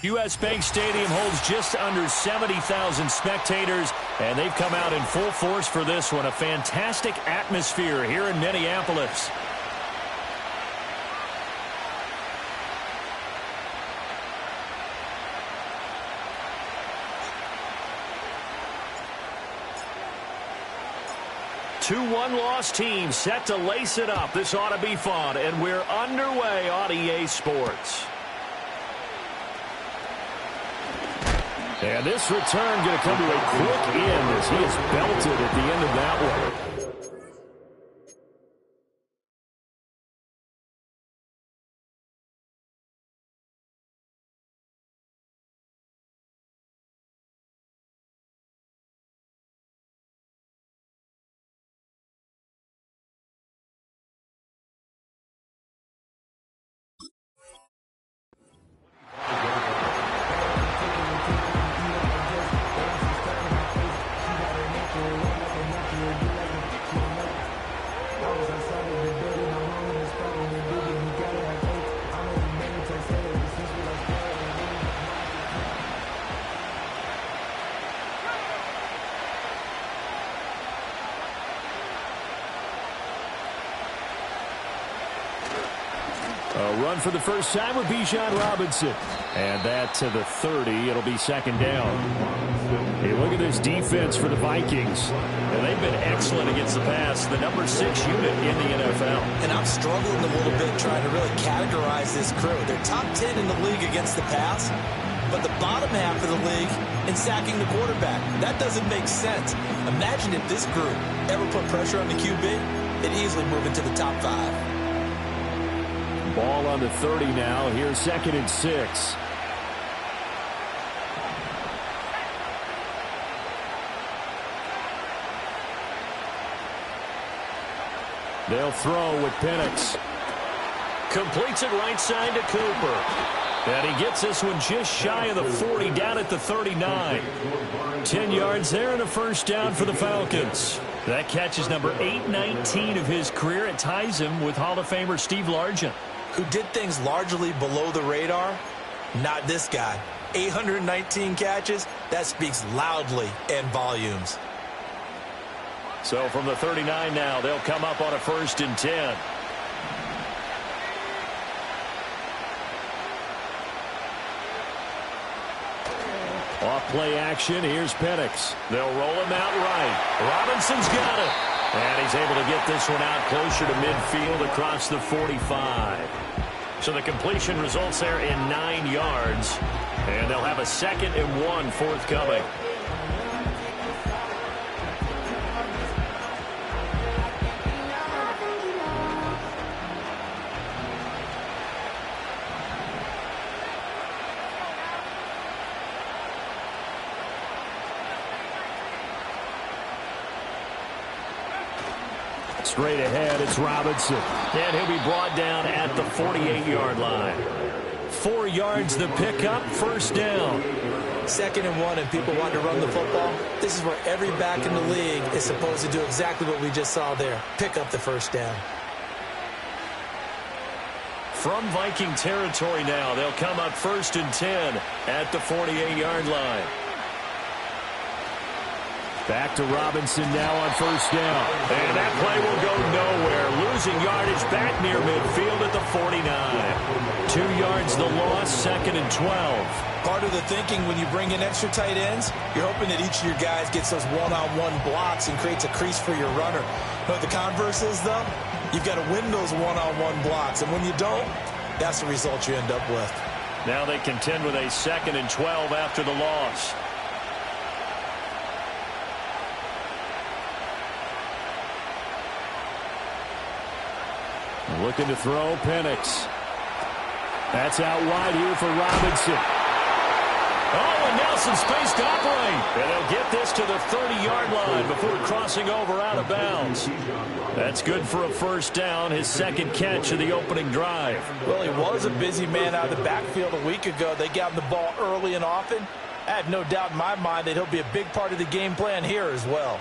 U.S. Bank Stadium holds just under 70,000 spectators, and they've come out in full force for this one. A fantastic atmosphere here in Minneapolis. Two one-loss teams set to lace it up. This ought to be fun, and we're underway on EA Sports. And this return going to come to a quick end as he is belted at the end of that one. A run for the first time with Bijan Robinson. And that to the 30. It'll be second down. Hey, look at this defense for the Vikings. And they've been excellent against the pass. The number 6 unit in the NFL. And I'm struggling a little bit trying to really categorize this crew. They're top 10 in the league against the pass, but the bottom half of the league in sacking the quarterback. That doesn't make sense. Imagine if this group ever put pressure on the QB, they'd easily move into the top 5. Ball on the 30 now. Here's 2nd and 6. They'll throw with Penix. Completes it right side to Cooper. And he gets this one just shy of the 40, down at the 39. 10 yards there and a first down for the Falcons. That catch is number 819 of his career. It ties him with Hall of Famer Steve Largent, who did things largely below the radar. Not this guy. 819 catches, that speaks loudly in volumes. So from the 39 now, they'll come up on a 1st and 10. Off play action, here's Penix. They'll roll him out right. Robinson's got it. And he's able to get this one out closer to midfield across the 45. So the completion results there in 9 yards. And they'll have a 2nd and 1 forthcoming. Straight ahead, it's Robinson. And he'll be brought down at the 48-yard line. 4 yards the pickup, first down. 2nd and 1, and people want to run the football. This is where every back in the league is supposed to do exactly what we just saw there. Pick up the first down. From Viking territory now, they'll come up 1st and 10 at the 48-yard line. Back to Robinson now on first down. And that play will go nowhere. Losing yardage back near midfield at the 49. 2 yards the loss, 2nd and 12. Part of the thinking when you bring in extra tight ends, you're hoping that each of your guys gets those one-on-one blocks and creates a crease for your runner. But the converse is, though, you've got to win those one-on-one blocks. And when you don't, that's the result you end up with. Now they contend with a 2nd and 12 after the loss. Looking to throw, Penix. That's out wide here for Robinson. Oh, and now some space to operate. And they'll get this to the 30-yard line before crossing over out of bounds. That's good for a first down, his second catch of the opening drive. Well, he was a busy man out of the backfield a week ago. They got him the ball early and often. I have no doubt in my mind that he'll be a big part of the game plan here as well.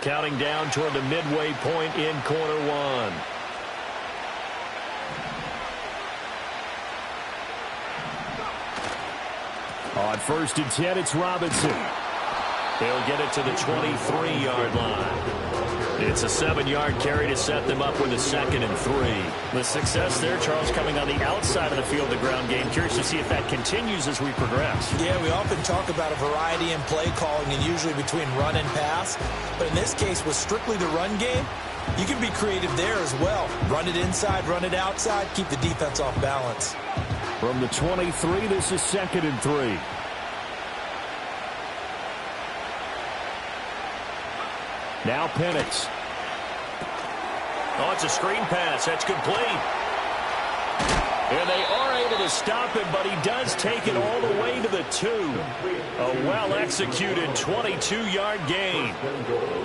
Counting down toward the midway point in quarter one. On 1st and 10, it's Robinson. He'll get it to the 23-yard line. It's a 7-yard carry to set them up with a 2nd and 3. The success there, Charles, coming on the outside of the field, the ground game. Curious to see if that continues as we progress. Yeah, we often talk about a variety in play calling and usually between run and pass. But in this case, with strictly the run game, you can be creative there as well. Run it inside, run it outside, keep the defense off balance. From the 23, this is 2nd and 3. Now Penix. Oh, it's a screen pass. That's complete. And they are able to stop him, but he does take it all the way to the 2. A well-executed 22-yard gain.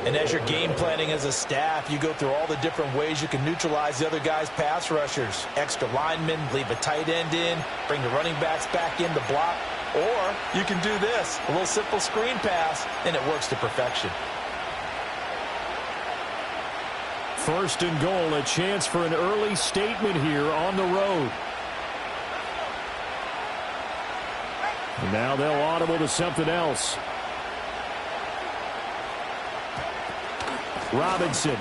And as you're game planning as a staff, you go through all the different ways you can neutralize the other guy's pass rushers. Extra linemen, leave a tight end in, bring the running backs back in to block. Or you can do this, a little simple screen pass, and it works to perfection. 1st and goal, a chance for an early statement here on the road. And now they'll audible to something else. Robinson.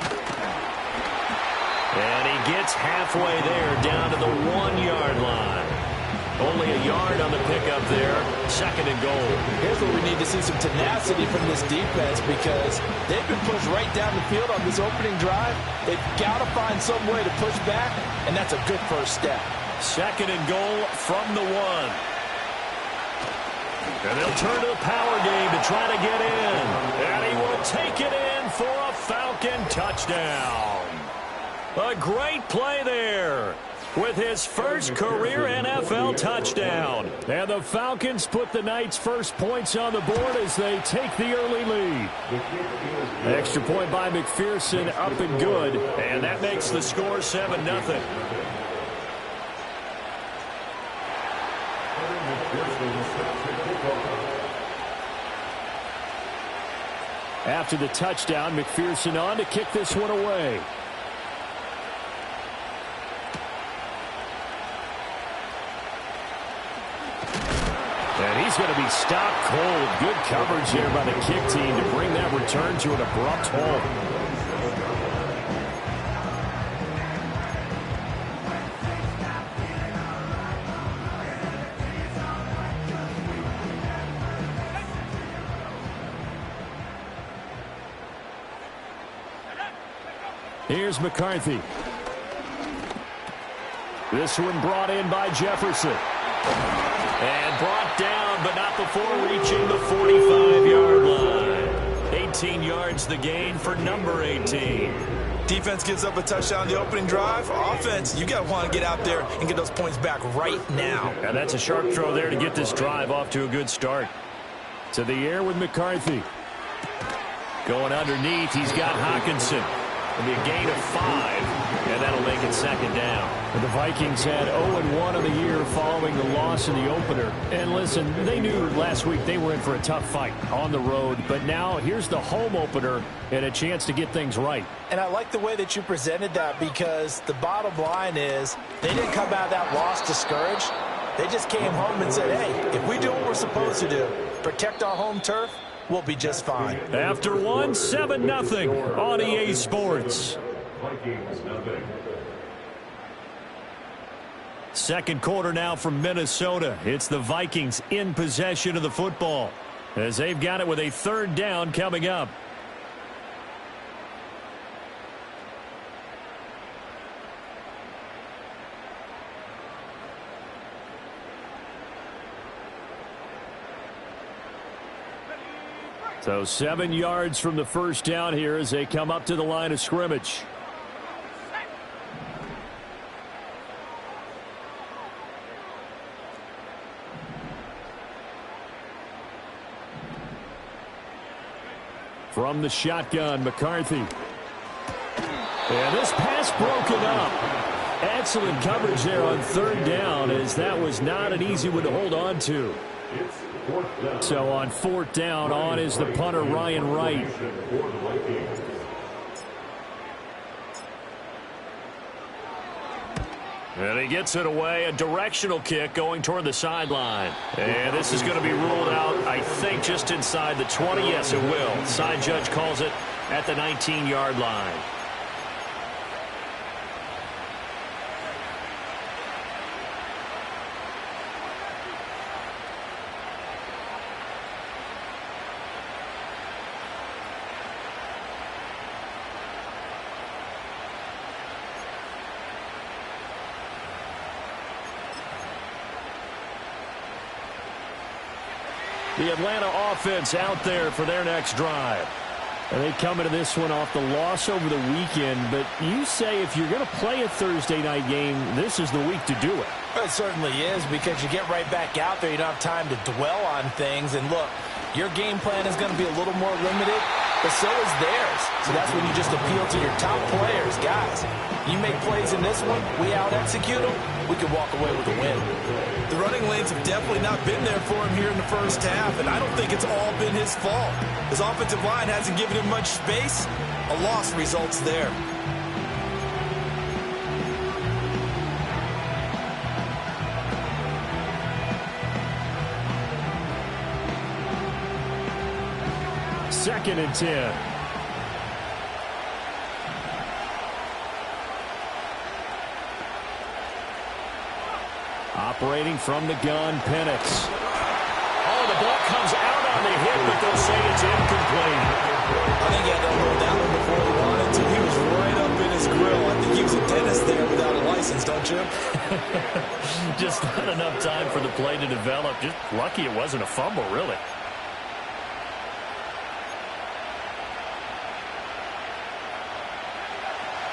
And he gets halfway there, down to the 1-yard line. Only a yard on the pickup there. 2nd and goal. Here's where we need to see some tenacity from this defense because they've been pushed right down the field on this opening drive. They've got to find some way to push back, and that's a good first step. 2nd and goal from the 1. And they'll turn to the power game to try to get in. And he will take it in for a Falcon touchdown. A great play there with his first career NFL touchdown. And the Falcons put the night's first points on the board as they take the early lead. Extra point by McPherson, up and good. And that makes the score 7-0. After the touchdown, McPherson on to kick this one away. And he's going to be stopped cold. Good coverage there by the kick team to bring that return to an abrupt halt. Here's McCarthy. This one brought in by Jefferson. And brought down, but not before reaching the 45-yard line. 18 yards the gain for number 18. Defense gives up a touchdown on the opening drive. Offense, you got to want to get out there and get those points back right now. And that's a sharp throw there to get this drive off to a good start. To the air with McCarthy. Going underneath, he's got Hockenson. It'll be a gain of 5, and that'll make it 2nd down. The Vikings had 0-1 of the year following the loss in the opener. And listen, they knew last week they were in for a tough fight on the road. But now here's the home opener and a chance to get things right. And I like the way that you presented that because the bottom line is they didn't come out of that loss discouraged. They just came home and said, hey, if we do what we're supposed to do, protect our home turf, we'll be just fine. After one, 7-0 on EA Sports. Second quarter now from Minnesota. It's the Vikings in possession of the football as they've got it with a 3rd down coming up. So 7 yards from the first down here as they come up to the line of scrimmage. From the shotgun, McCarthy. And this pass broken up. Excellent coverage there on third down, as that was not an easy one to hold on to. So on fourth down, on is the punter, Ryan Wright. And he gets it away, a directional kick going toward the sideline. And this is going to be ruled out, I think, just inside the 20. Yes, it will. Side judge calls it at the 19-yard line. The Atlanta offense out there for their next drive. And they come into this one off the loss over the weekend. But you say if you're going to play a Thursday night game, this is the week to do it. It certainly is, because you get right back out there. You don't have time to dwell on things. And look, your game plan is going to be a little more limited, but so is theirs. So that's when you just appeal to your top players. Guys, you make plays in this one, we out-execute them, we can walk away with a win. The running lanes have definitely not been there for him here in the first half, and I don't think it's all been his fault. His offensive line hasn't given him much space. A loss results there. Second and 10. Operating from the gun, Penix. Oh, the ball comes out on the hit, but they'll say it's incomplete. I think he had to hold that one before he wanted to. He was right up in his grill. I think he was a dentist there without a license, don't you? Just not enough time for the play to develop. Just lucky it wasn't a fumble, really.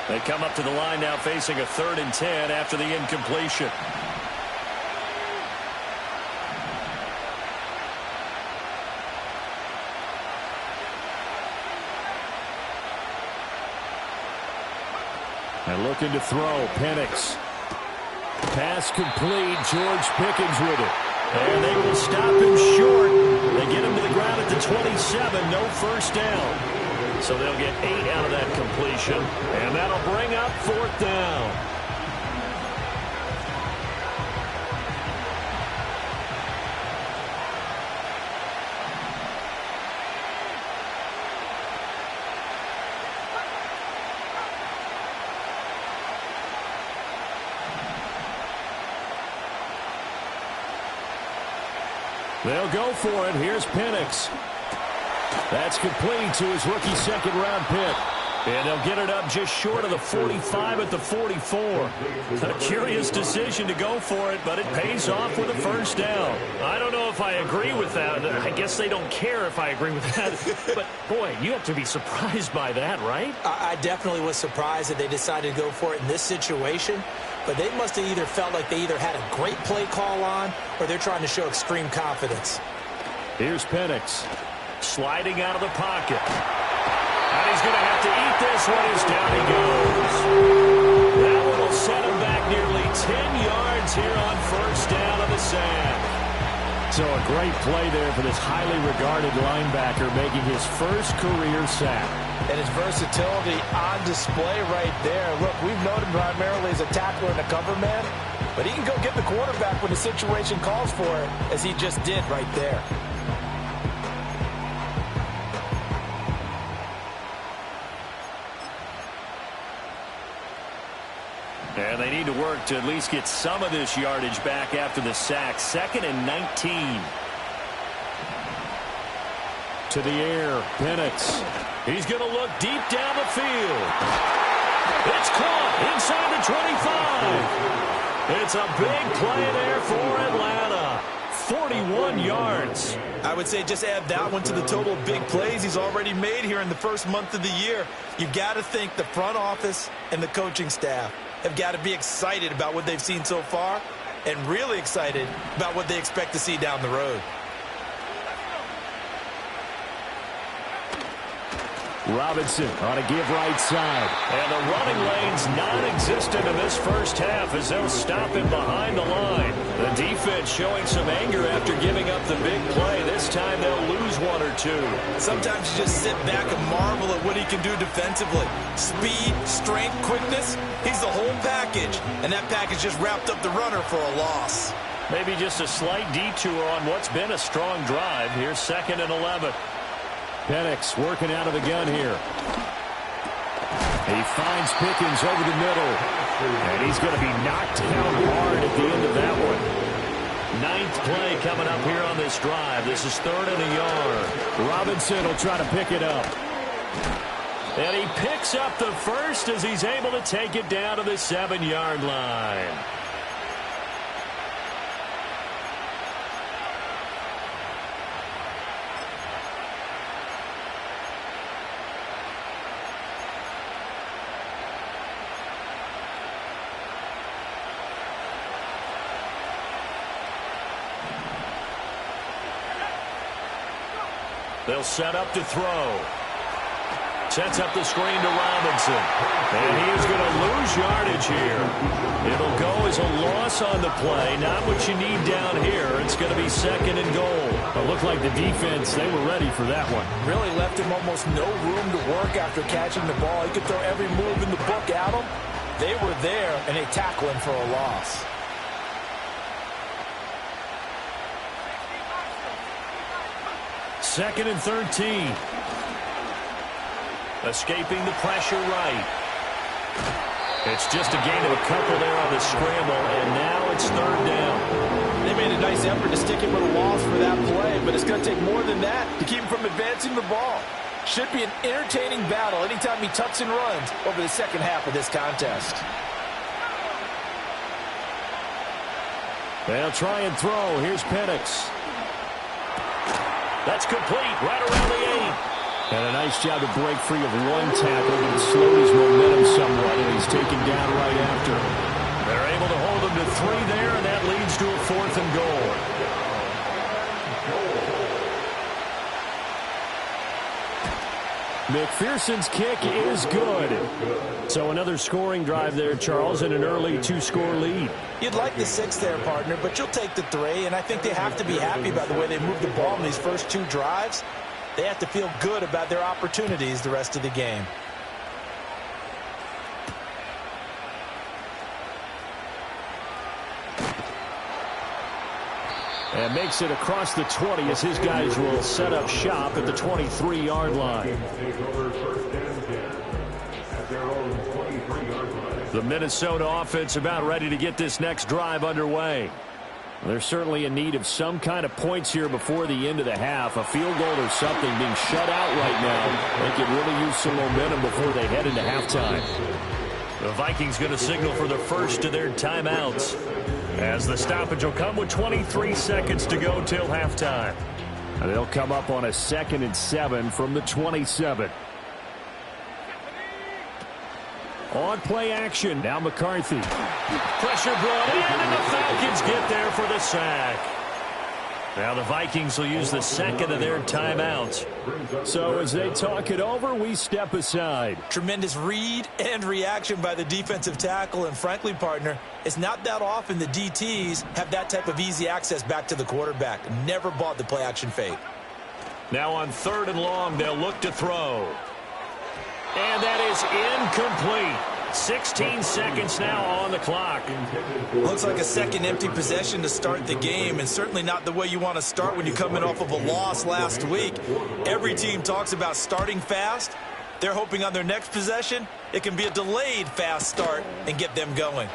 They come up to the line now facing a 3rd and 10 after the incompletion. And looking to throw, Penix. Pass complete, George Pickens with it. And they will stop him short. They get him to the ground at the 27, no first down. So they'll get 8 out of that completion, and that'll bring up 4th down. They'll go for it. Here's Penix. That's complete to his rookie second-round pick. And they'll get it up just short of the 45 at the 44. A curious decision to go for it, but it pays off with a first down. I don't know if I agree with that. I guess they don't care if I agree with that. But, boy, you have to be surprised by that, right? I definitely was surprised that they decided to go for it in this situation. But they must have either felt like they either had a great play call on or they're trying to show extreme confidence. Here's Penix. Sliding out of the pocket. And he's going to have to eat this one as down he goes. That one will set him back nearly 10 yards here on first down of the sack. So a great play there for this highly regarded linebacker making his first career sack. And his versatility on display right there. Look, we've known him primarily as a tackler and a cover man, but he can go get the quarterback when the situation calls for it, as he just did right there. And they need to work to at least get some of this yardage back after the sack. 2nd and 19. To the air, Penix. He's going to look deep down the field. It's caught inside the 25. It's a big play there for Atlanta. 41 yards. I would say just add that one to the total of big plays he's already made here in the first month of the year. You've got to think the front office and the coaching staff have got to be excited about what they've seen so far and really excited about what they expect to see down the road. Robinson on a give right side. And the running lane's non-existent in this first half as they'll stop him behind the line. The defense showing some anger after giving up the big play. This time they'll lose one or two. Sometimes you just sit back and marvel at what he can do defensively. Speed, strength, quickness, he's the whole package. And that package just wrapped up the runner for a loss. Maybe just a slight detour on what's been a strong drive. Here's 2nd and 11. Penix working out of the gun here. He finds Pickens over the middle. And he's going to be knocked down hard at the end of that one. 9th play coming up here on this drive. This is 3rd and a yard. Robinson will try to pick it up. And he picks up the first as he's able to take it down to the 7-yard line. They'll set up to throw. Sets up the screen to Robinson. And he is going to lose yardage here. It'll go as a loss on the play. Not what you need down here. It's going to be 2nd and goal. It looked like the defense, they were ready for that one. Really left him almost no room to work after catching the ball. He could throw every move in the book at him. They were there, and they tackle him for a loss. Second and 13. Escaping the pressure right. It's just a gain of a couple there on the scramble, and now it's 3rd down. They made a nice effort to stick him with a loss for that play, but it's going to take more than that to keep him from advancing the ball. Should be an entertaining battle anytime he tucks and runs over the second half of this contest. They'll try and throw. Here's Penix. That's complete right around the 8. And a nice job to break free of one tackle, but it slowed his momentum somewhat, and he's taken down right after. They're able to hold him to 3 there, and that leads to a 4th and goal. McPherson's kick is good. So another scoring drive there, Charles, and an early 2-score lead. You'd like the 6 there, partner, but you'll take the 3, and I think they have to be happy about the way they moved the ball in these first 2 drives. They have to feel good about their opportunities the rest of the game. And makes it across the 20 as his guys will set up shop at the 23-yard line. The Minnesota offense about ready to get this next drive underway. They're certainly in need of some kind of points here before the end of the half. A field goal or something being shut out right now. They could really use some momentum before they head into halftime. The Vikings going to signal for the first of their timeouts, as the stoppage will come with 23 seconds to go till halftime. And they'll come up on a 2nd and 7 from the 27. On play action, now McCarthy. Pressure brought in, and the Falcons get there for the sack. Now the Vikings will use the 2nd of their timeouts. So as they talk it over, we step aside. Tremendous read and reaction by the defensive tackle, and frankly, partner, it's not that often the DTs have that type of easy access back to the quarterback. Never bought the play action fake. Now on 3rd and long, they'll look to throw. And that is incomplete. 16 seconds now on the clock. Looks like a second empty possession to start the game, and certainly not the way you want to start when you're coming off of a loss last week. Every team talks about starting fast. They're hoping on their next possession, it can be a delayed fast start and get them going.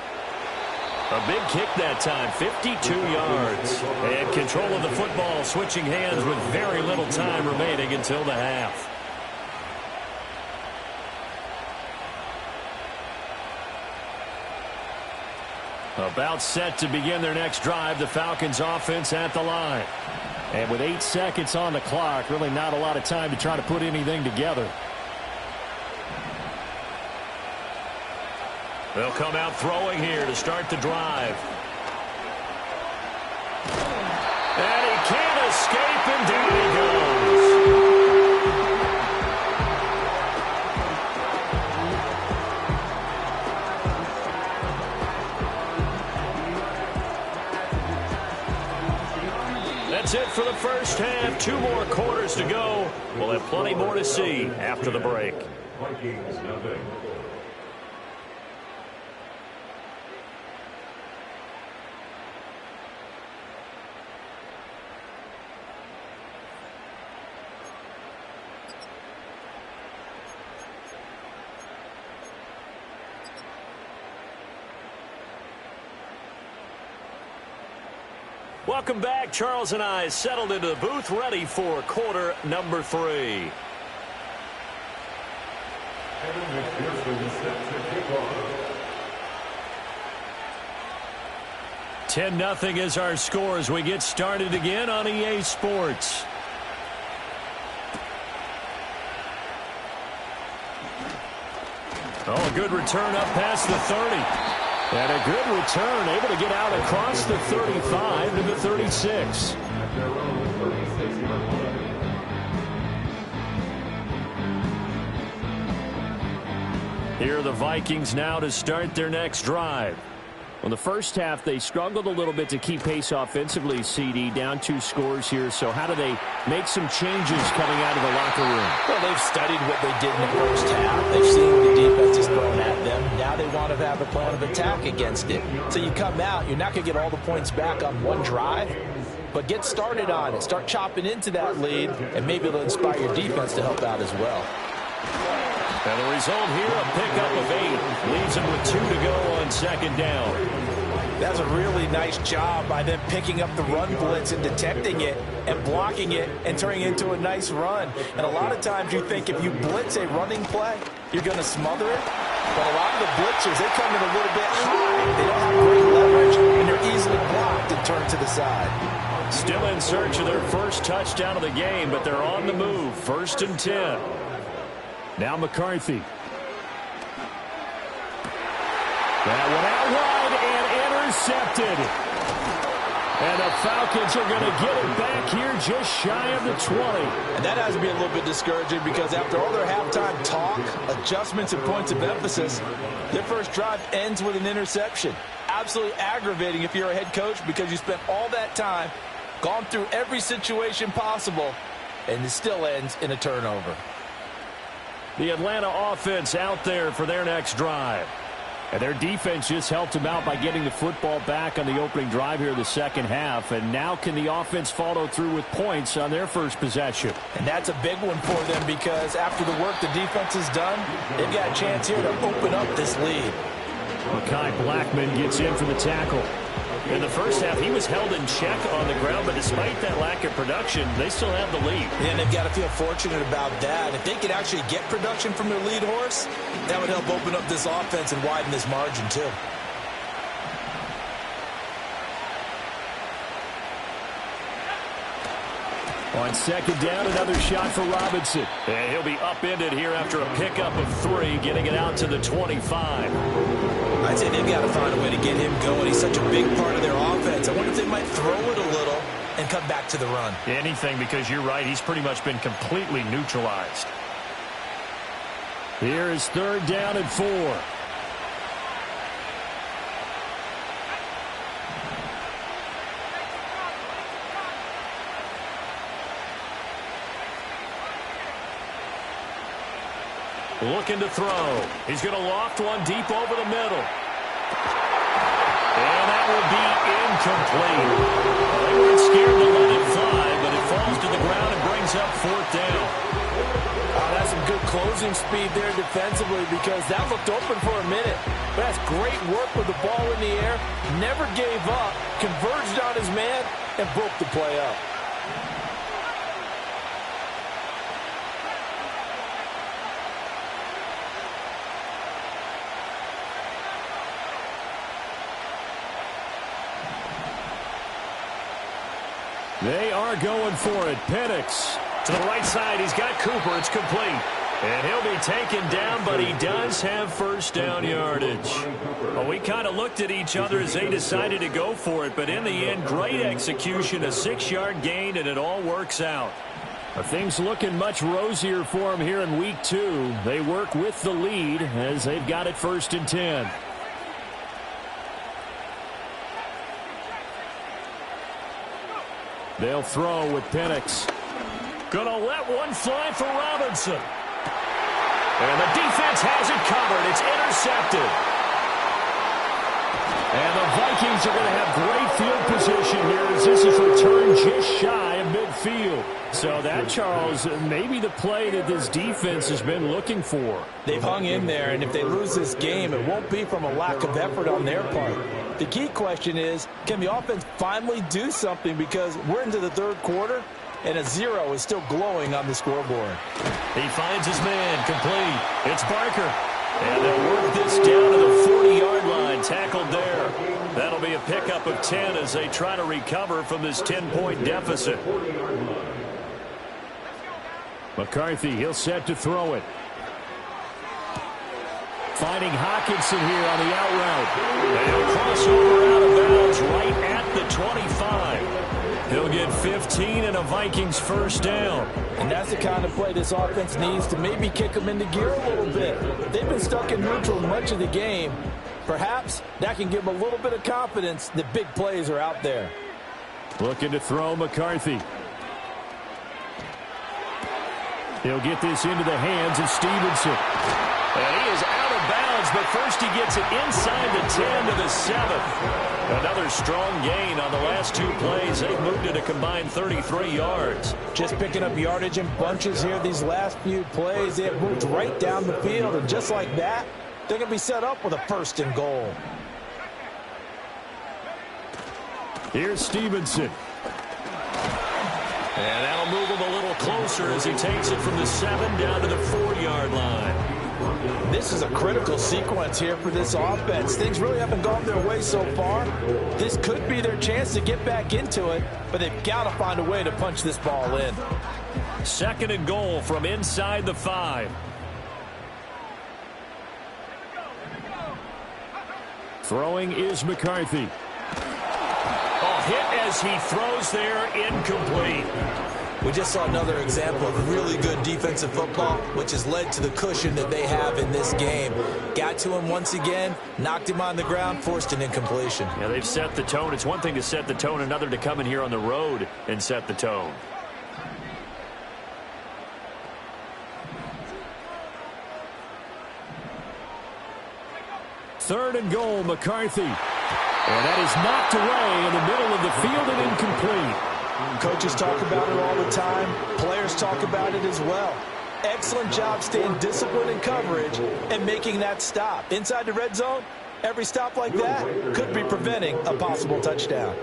A big kick that time, 52 yards. And control of the football switching hands with very little time remaining until the half. About set to begin their next drive, the Falcons offense at the line. And with 8 seconds on the clock, really not a lot of time to try to put anything together. They'll come out throwing here to start the drive. And he can't escape, and down he goes. That's it for the first half. 2 more quarters to go. We'll have plenty more to see after the break. Vikings, nothing. Welcome back. Charles and I settled into the booth, ready for quarter number 3. 10-0 is our score as we get started again on EA Sports. Oh, a good return up past the 30. And a good return, able to get out across the 35 to the 36. Here are the Vikings now to start their next drive. Well, the first half, they struggled a little bit to keep pace offensively, CD, down 2 scores here. So how do they make some changes coming out of the locker room? Well, they've studied what they did in the first half. They've seen the defenses thrown at them. Now they want to have a plan of attack against it. So you come out, you're not going to get all the points back on one drive, but get started on it. Start chopping into that lead, and maybe it'll inspire your defense to help out as well. And the result here, a pickup of 8. Leaves them with 2 to go on second down. That's a really nice job by them picking up the run blitz and detecting it and blocking it and turning it into a nice run. And a lot of times you think if you blitz a running play, you're going to smother it. But a lot of the blitzers, they come in a little bit high. They don't have great leverage, and they're easily blocked and turned to the side. Still in search of their first touchdown of the game, but they're on the move. 1st and 10. Now McCarthy. That one out wide and intercepted. And the Falcons are going to get it back here just shy of the 20. And that has to be a little bit discouraging because after all their halftime talk, adjustments, and points of emphasis, their first drive ends with an interception. Absolutely aggravating if you're a head coach because you spent all that time, gone through every situation possible, and it still ends in a turnover. The Atlanta offense out there for their next drive. And their defense just helped them out by getting the football back on the opening drive here in the second half. And now can the offense follow through with points on their first possession? And that's a big one for them because after the work the defense has done, they've got a chance here to open up this lead. Mekhi Blackman gets in for the tackle. In the first half, he was held in check on the ground, but despite that lack of production, they still have the lead. And they've got to feel fortunate about that. If they could actually get production from their lead horse, that would help open up this offense and widen this margin, too. On second down, another shot for Robinson. And he'll be upended here after a pickup of 3, getting it out to the 25. I'd say they've got to find a way to get him going. He's such a big part of their offense. I wonder if they might throw it a little and come back to the run. Anything, because you're right. He's pretty much been completely neutralized. Here is 3rd down and 4. Looking to throw. He's going to loft one deep over the middle. And that will be incomplete. They weren't scared to let it fly, but it falls to the ground and brings up 4th down. That's some good closing speed there defensively because that looked open for a minute. But that's great work with the ball in the air. Never gave up. Converged on his man and broke the play up. They are going for it. Penix to the right side. He's got Cooper. It's complete. And he'll be taken down, but he does have first down yardage. Well, we kind of looked at each other as they decided to go for it, but in the end, great execution, a 6-yard gain, and it all works out. Things looking much rosier for them here in week 2. They work with the lead as they've got it 1st and 10. They'll throw with Penix. Gonna let one fly for Robinson. And the defense has it covered. It's intercepted. And the Vikings are going to have great field position here as this is returned just shy of midfield. So that, Charles, may be the play that this defense has been looking for. They've hung in there, and if they lose this game, it won't be from a lack of effort on their part. The key question is, can the offense finally do something, because we're into the third quarter, and a 0 is still glowing on the scoreboard. He finds his man, complete. It's Barker. And they'll work this down to the 40-yard line, tackled there. That'll be a pickup of 10 as they try to recover from this 10-point deficit. McCarthy, he'll set to throw it. Finding Hockenson here on the out route. And he'll cross over out of bounds right at the 25. He'll get 15 and a Vikings first down. And that's the kind of play this offense needs to maybe kick them into gear a little bit. They've been stuck in neutral much of the game. Perhaps that can give them a little bit of confidence that big plays are out there. Looking to throw McCarthy. He'll get this into the hands of Stevenson. And he is out of bounds, but first he gets it inside the 10 to the 7. Another strong gain on the last two plays. They've moved it a combined 33 yards. Just picking up yardage in bunches here these last few plays. They have moved right down the field, and just like that, they're going to be set up with a first and goal. Here's Stevenson. And that'll move him a little closer as he takes it from the 7 down to the 4-yard line. This is a critical sequence here for this offense. Things really haven't gone their way so far. This could be their chance to get back into it, but they've got to find a way to punch this ball in. Second and goal from inside the 5. Throwing is McCarthy. A hit as he throws there, incomplete. We just saw another example of really good defensive football, which has led to the cushion that they have in this game. Got to him once again, knocked him on the ground, forced an incompletion. Yeah, they've set the tone. It's one thing to set the tone, another to come in here on the road and set the tone. Third and goal, McCarthy. And that is knocked away in the middle of the field and incomplete. Coaches talk about it all the time. Players talk about it as well. Excellent job staying disciplined in coverage and making that stop. Inside the red zone, every stop like that could be preventing a possible touchdown.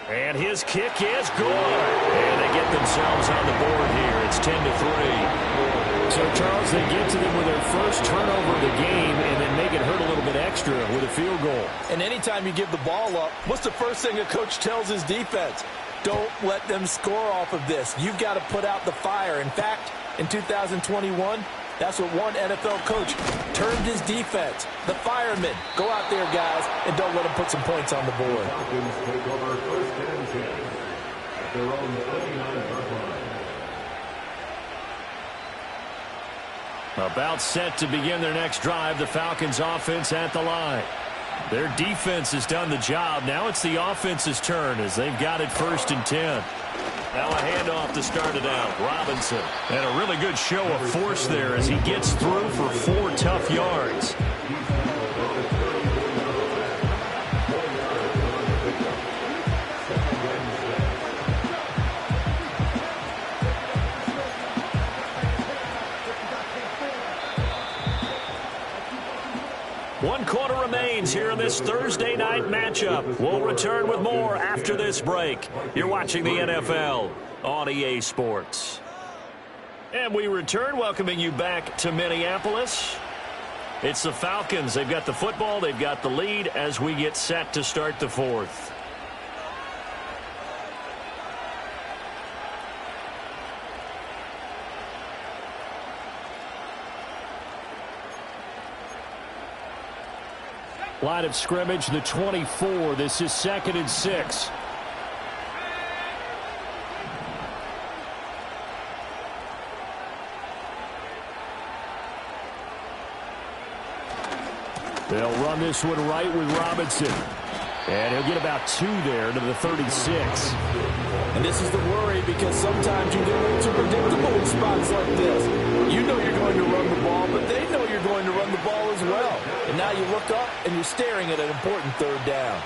And his kick is good. And they get themselves on the board here. It's 10-3. So, Charles, they get to them with their first turnover of the game and then make it hurt a little bit extra with a field goal. And anytime you give the ball up, what's the first thing a coach tells his defense? Don't let them score off of this. You've got to put out the fire. In fact, in 2021, that's what one NFL coach termed his defense. The firemen. Go out there, guys, and don't let them put some points on the board. About set to begin their next drive, the Falcons offense at the line. Their defense has done the job. Now it's the offense's turn as they've got it first and 10. Now a handoff to start it out. Robinson. And a really good show of force there as he gets through for 4 tough yards. One quarter remains here in this Thursday night matchup. We'll return with more after this break. You're watching the NFL on EA Sports. And we return, welcoming you back to Minneapolis. It's the Falcons. They've got the football. They've got the lead as we get set to start the fourth. Line of scrimmage, the 24. This is 2nd and 6. They'll run this one right with Robinson. And he'll get about 2 there to the 36. And this is the worry because sometimes you get a little too predictable in spots like this. You know you're going to run the ball, but they know you're going to run the ball as well. And now you look up and you're staring at an important third down.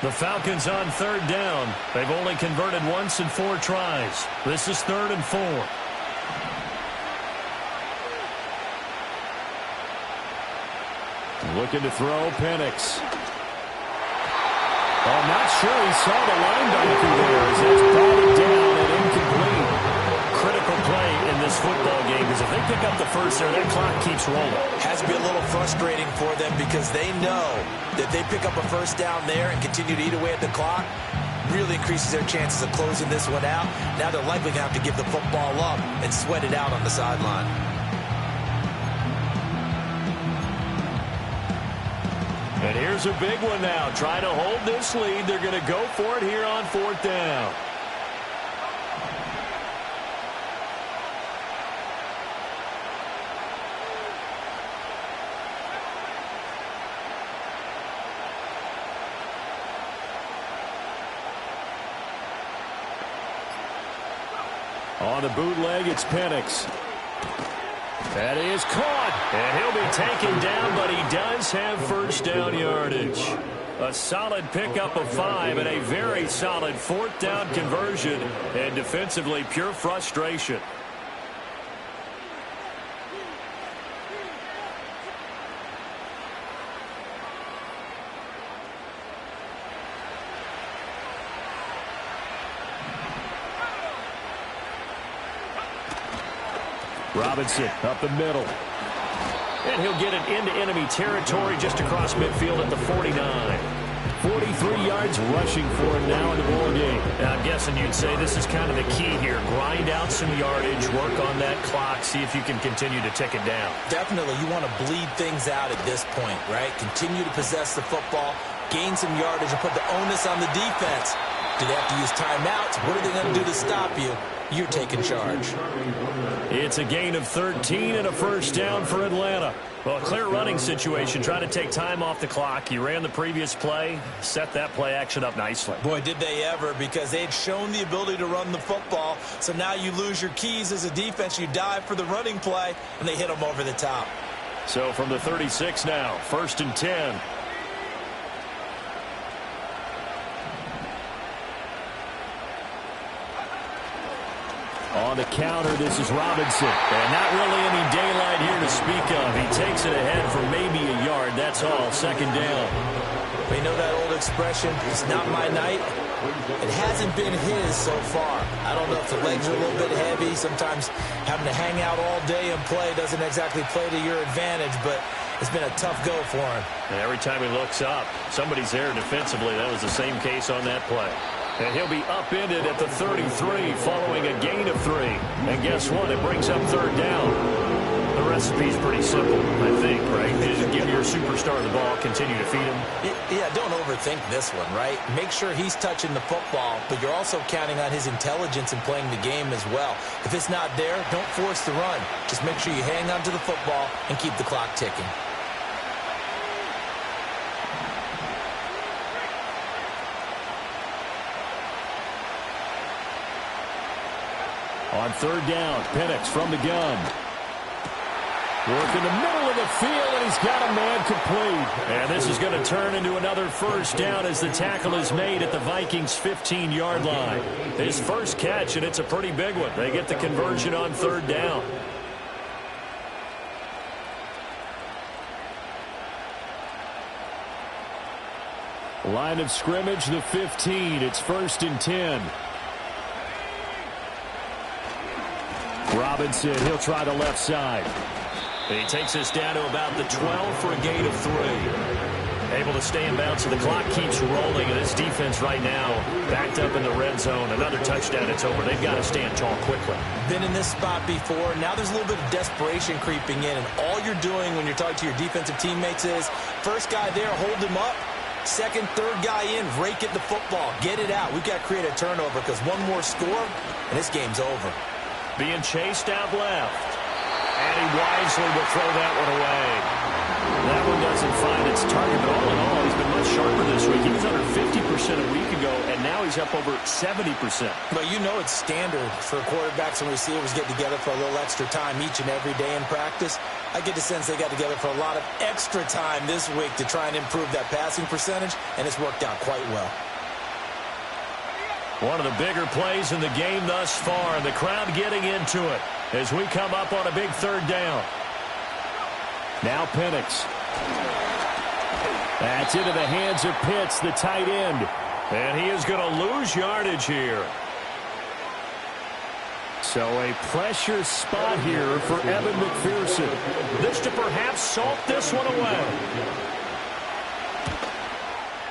The Falcons on third down. They've only converted once in 4 tries. This is 3rd and 4. Looking to throw, Penix. Oh, I'm not sure he saw the linebacker there as it's batted down and incomplete. Critical play in this football game because if they pick up the first there, that clock keeps rolling. Has to be a little frustrating for them because they know that they pick up a first down there and continue to eat away at the clock, really increases their chances of closing this one out. Now they're likely going to have to give the football up and sweat it out on the sideline. And here's a big one now. Trying to hold this lead. They're going to go for it here on 4th down. On the bootleg, it's Penix. That is caught, and he'll be taken down, but he does have first down yardage. A solid pickup of 5 and a very solid 4th down conversion, and defensively pure frustration. Robinson up the middle. And he'll get it into enemy territory just across midfield at the 49. 43 yards rushing for him now in the ball game. Now, I'm guessing you'd say this is kind of the key here. Grind out some yardage, work on that clock, see if you can continue to tick it down. Definitely, you want to bleed things out at this point, right? Continue to possess the football, gain some yardage, and put the onus on the defense. Do they have to use timeouts? What are they going to do to stop you? You're taking charge. It's a gain of 13 and a first down for Atlanta. Well, a clear running situation, trying to take time off the clock. You ran the previous play, set that play action up nicely. Boy, did they ever, because they had shown the ability to run the football. So now you lose your keys as a defense. You dive for the running play, and they hit them over the top. So from the 36 now, 1st and 10. On the counter, this is Robinson. And not really any daylight here to speak of. He takes it ahead for maybe a yard. That's all. 2nd down. We know that old expression, it's not my night. It hasn't been his so far. I don't know if the legs are a little bit heavy. Sometimes having to hang out all day and play doesn't exactly play to your advantage, but it's been a tough go for him. And every time he looks up, somebody's there defensively. That was the same case on that play. And he'll be upended at the 33 following a gain of 3. And guess what? It brings up 3rd down. The recipe's pretty simple, I think, right? Just give your superstar the ball, continue to feed him. Yeah, don't overthink this one, right? Make sure he's touching the football, but you're also counting on his intelligence in playing the game as well. If it's not there, don't force the run. Just make sure you hang on to the football and keep the clock ticking. On 3rd down, Penix from the gun. Work in the middle of the field, and he's got a man complete. And this is going to turn into another first down as the tackle is made at the Vikings' 15-yard line. His first catch, and it's a pretty big one. They get the conversion on 3rd down. Line of scrimmage, the 15. It's 1st and 10. Robinson, he'll try the left side. He takes us down to about the 12 for a gain of 3. Able to stay in bounds, so the clock keeps rolling, and this defense right now backed up in the red zone. Another touchdown, it's over. They've got to stand tall quickly. Been in this spot before. Now there's a little bit of desperation creeping in, and all you're doing when you're talking to your defensive teammates is, first guy there, hold him up. Second, third guy in, rake at the football. Get it out. We've got to create a turnover because one more score, and this game's over. Being chased out left. And he wisely will throw that one away. That one doesn't find its his target, but all in all, he's been much sharper this week. He was under 50% a week ago, and now he's up over 70%. But you know it's standard for quarterbacks and receivers get together for a little extra time each and every day in practice. I get the sense they got together for a lot of extra time this week to try and improve that passing percentage, and it's worked out quite well. One of the bigger plays in the game thus far, and the crowd getting into it as we come up on a big third down. Now Penix. That's into the hands of Pitts, the tight end. And he is going to lose yardage here. So a pressure spot here for Evan McPherson. This to perhaps salt this one away.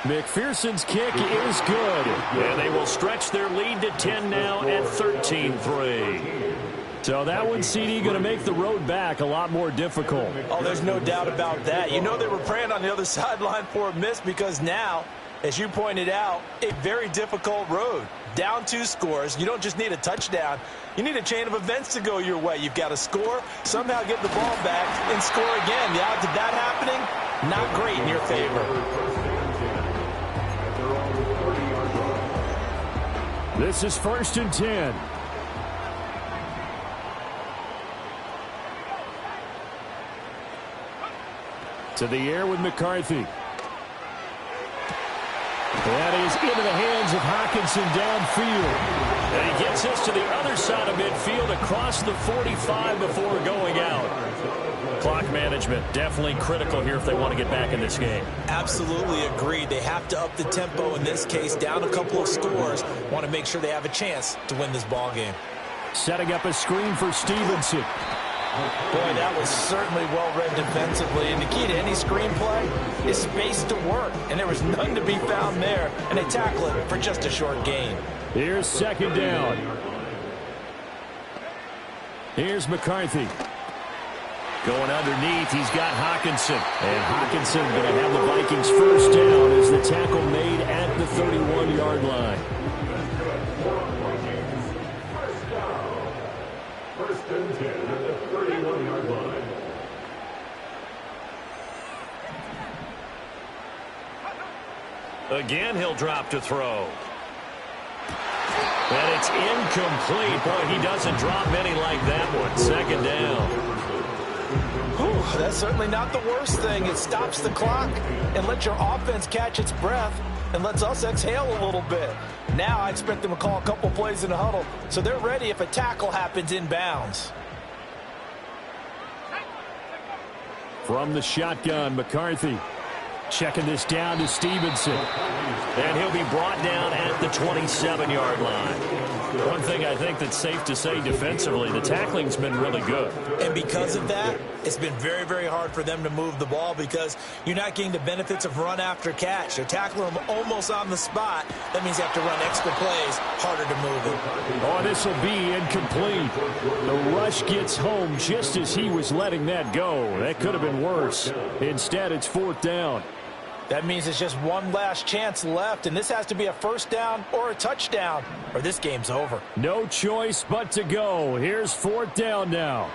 McPherson's kick is good. And they will stretch their lead to 10 now at 13-3. So that one, CD, going to make the road back a lot more difficult. Oh, there's no doubt about that. You know they were praying on the other sideline for a miss because now, as you pointed out, a very difficult road. Down 2 scores. You don't just need a touchdown. You need a chain of events to go your way. You've got to score, somehow get the ball back, and score again. The odds of that happening, not great in your favor. This is 1st and 10. To the air with McCarthy. That is into the hands of Hockenson downfield. And he gets this to the other side of midfield across the 45 before going out. Clock management definitely critical here if they want to get back in this game. Absolutely agreed. They have to up the tempo in this case, down a couple of scores. Want to make sure they have a chance to win this ball game. Setting up a screen for Stevenson. Boy, that was certainly well-read defensively. And the key to any screenplay is space to work. And there was none to be found there. And they tackle it for just a short gain. Here's 2nd down. Here's McCarthy. Going underneath, he's got Hockenson. And Hockenson going to have the Vikings first down as the tackle made at the 31-yard line. First and 10 at the 31-yard line. Again, he'll drop to throw. And it's incomplete. Boy, he doesn't drop many like that one. 2nd down. Whew, that's certainly not the worst thing. It stops the clock and lets your offense catch its breath and lets us exhale a little bit. Now I expect them to call a couple plays in the huddle, so they're ready if a tackle happens inbounds. From the shotgun, McCarthy checking this down to Stevenson. And he'll be brought down at the 27-yard line. One thing I think that's safe to say defensively, the tackling's been really good. And because of that, it's been very, very hard for them to move the ball because you're not getting the benefits of run after catch. They're tackling them almost on the spot. That means you have to run extra plays, harder to move it. Oh, this will be incomplete. The rush gets home just as he was letting that go. That could have been worse. Instead, it's 4th down. That means it's just one last chance left, and this has to be a first down or a touchdown, or this game's over. No choice but to go. Here's 4th down now.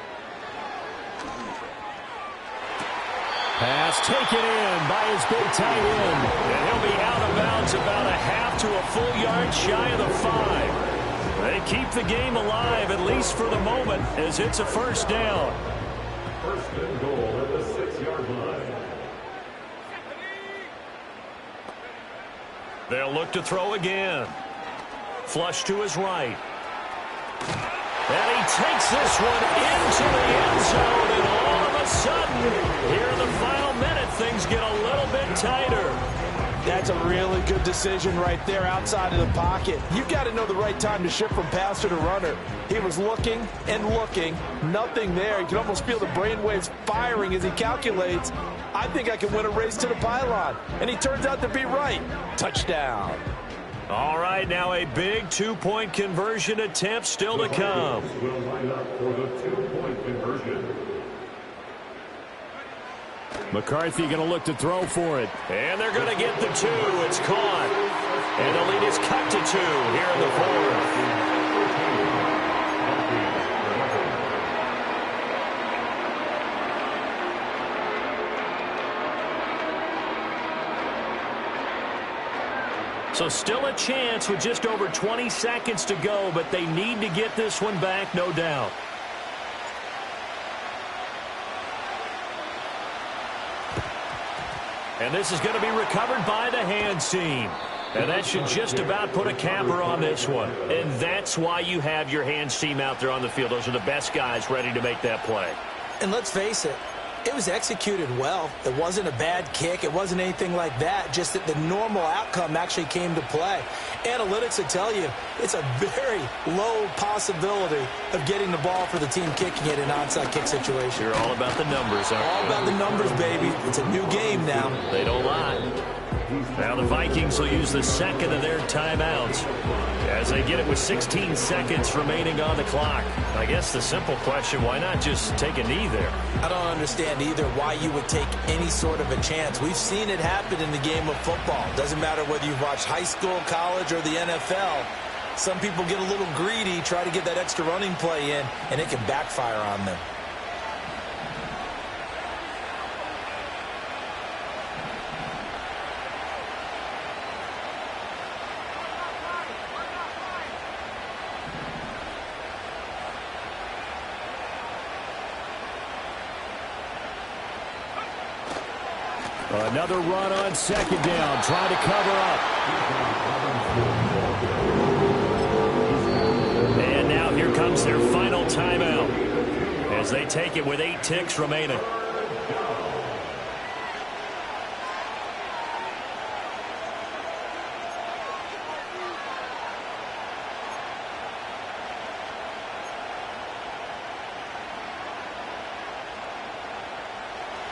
Pass taken in by his big tight end. And he'll be out of bounds about a half to a full yard shy of the 5. They keep the game alive, at least for the moment, as it's a first down. First and goal at the 6-yard line. They'll look to throw again. Flush to his right. And he takes this one into the end zone, and all of a sudden, here in the final minute, things get a little bit tighter. That's a really good decision right there outside of the pocket. You've got to know the right time to shift from passer to runner. He was looking and looking, nothing there. You can almost feel the brainwaves firing as he calculates, I think I can win a race to the pylon. And he turns out to be right. Touchdown. All right, now a big 2-point conversion attempt still to come. Will line up for the 2-point conversion. McCarthy going to look to throw for it. And they're going to get the 2. It's caught. And the lead is cut to 2 here in the 4th. So still a chance with just over 20 seconds to go, but they need to get this one back, no doubt. And this is going to be recovered by the hands team. And that should just about put a capper on this one. And that's why you have your hands team out there on the field. Those are the best guys ready to make that play. And let's face it, it was executed well. It wasn't a bad kick. It wasn't anything like that. Just that the normal outcome actually came to play. Analytics will tell you it's a very low possibility of getting the ball for the team kicking it in an onside kick situation. You're all about the numbers, aren't you? All about the numbers, baby. It's a new game now. They don't lie. Now the Vikings will use the second of their timeouts as they get it with 16 seconds remaining on the clock. I guess the simple question, why not just take a knee there? I don't understand either why you would take any sort of a chance. We've seen it happen in the game of football. Doesn't matter whether you've watched high school, college, or the NFL. Some people get a little greedy, try to get that extra running play in, and it can backfire on them. Another run on second down, trying to cover up. And now here comes their final timeout as they take it with 8 ticks remaining.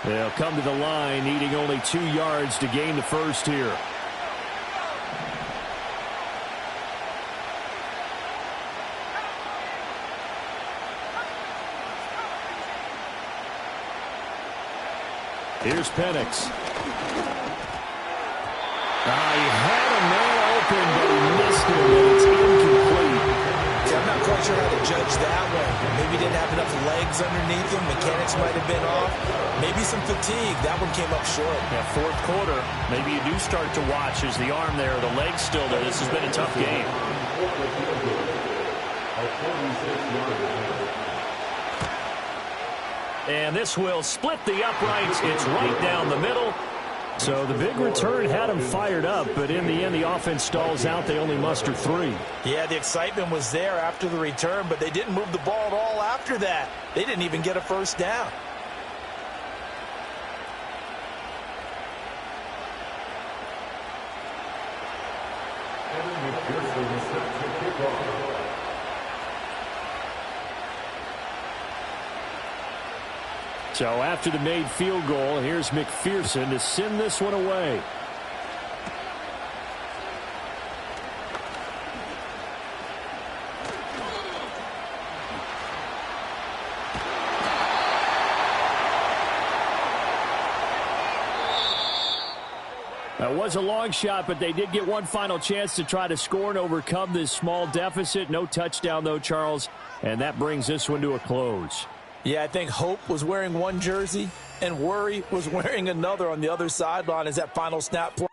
They'll come to the line, needing only 2 yards to gain the first here. Here's Penix. He had a man open, but he missed it, and it's incomplete. I'm not quite sure how to judge that one. Maybe he didn't have enough legs underneath him. Mechanics might have been off. Maybe some fatigue. That one came up short. Yeah, fourth quarter, maybe you do start to watch as the arm there, the leg's still there. This has been a tough game. And this will split the uprights. It's right down the middle. So the big return had them fired up, but in the end, the offense stalls out. They only muster 3. Yeah, the excitement was there after the return, but they didn't move the ball at all after that. They didn't even get a first down. So after the made field goal, here's McPherson to send this one away. That was a long shot, but they did get one final chance to try to score and overcome this small deficit. No touchdown, though, Charles, and that brings this one to a close. Yeah, I think Hope was wearing one jersey and Worry was wearing another on the other sideline as that final snap play.